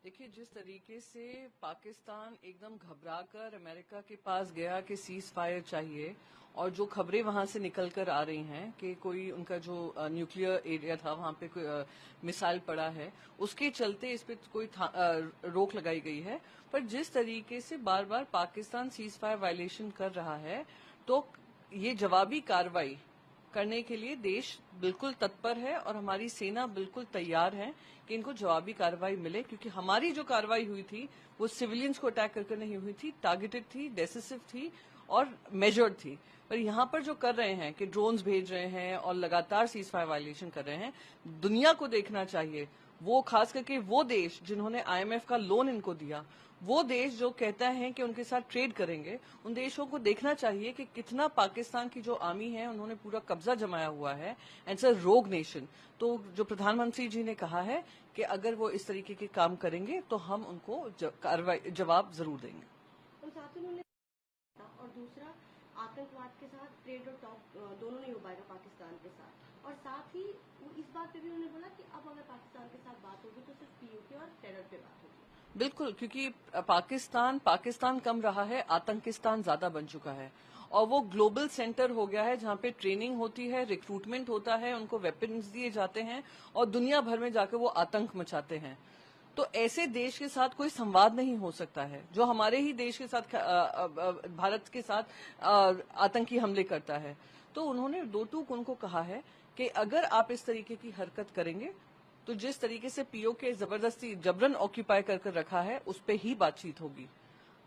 देखिए, जिस तरीके से पाकिस्तान एकदम घबराकर अमेरिका के पास गया कि सीज फायर चाहिए, और जो खबरें वहां से निकल कर आ रही हैं कि कोई उनका जो न्यूक्लियर एरिया था वहां पे कोई मिसाइल पड़ा है, उसके चलते इस पे कोई रोक लगाई गई है। पर जिस तरीके से बार बार पाकिस्तान सीज फायर वायलेशन कर रहा है, तो ये जवाबी कार्रवाई करने के लिए देश बिल्कुल तत्पर है और हमारी सेना बिल्कुल तैयार है कि इनको जवाबी कार्रवाई मिले, क्योंकि हमारी जो कार्रवाई हुई थी वो सिविलियंस को अटैक करके नहीं हुई थी, टारगेटेड थी, डेसिसिव थी और मेजर्ड थी। पर यहां पर जो कर रहे हैं कि ड्रोन्स भेज रहे हैं और लगातार सीज फायर वायलेशन कर रहे हैं, दुनिया को देखना चाहिए, वो खास करके वो देश जिन्होंने आईएमएफ का लोन इनको दिया, वो देश जो कहता है कि उनके साथ ट्रेड करेंगे, उन देशों को देखना चाहिए कि कितना पाकिस्तान की जो आर्मी है उन्होंने पूरा कब्जा जमाया हुआ है, एंड इट्स अ रोग नेशन। तो जो प्रधानमंत्री जी ने कहा है कि अगर वो इस तरीके के काम करेंगे तो हम उनको जवाब जरूर देंगे। और साथ ही उन्होंने और दूसरा, आतंकवाद के साथ ट्रेड और टॉक दोनों नहीं हो पाएगा पाकिस्तान के साथ, और साथ ही इस बात पे भी उन्होंने बोला कि अब अगर पाकिस्तान के साथ बात होगी तो सिर्फ पीओके और टेरर पे बात होगी। बिल्कुल, क्योंकि पाकिस्तान कम रहा है, आतंकिस्तान ज्यादा बन चुका है, और वो ग्लोबल सेंटर हो गया है जहां पे ट्रेनिंग होती है, रिक्रूटमेंट होता है, उनको वेपन्स दिए जाते हैं और दुनिया भर में जाकर वो आतंक मचाते हैं। तो ऐसे देश के साथ कोई संवाद नहीं हो सकता है जो हमारे ही देश के साथ भारत के साथ आतंकी हमले करता है। तो उन्होंने दो टूक उनको कहा है कि अगर आप इस तरीके की हरकत करेंगे तो जिस तरीके से पीओके जबरदस्ती जबरन ऑक्यूपाई कर रखा है उस पर ही बातचीत होगी।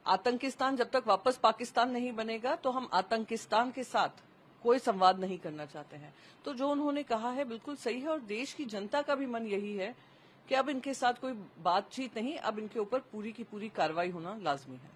आतंकिस्तान जब तक वापस पाकिस्तान नहीं बनेगा तो हम आतंकिस्तान के साथ कोई संवाद नहीं करना चाहते हैं। तो जो उन्होंने कहा है बिल्कुल सही है, और देश की जनता का भी मन यही है कि अब इनके साथ कोई बातचीत नहीं, अब इनके ऊपर पूरी की पूरी कार्रवाई होना लाजमी है।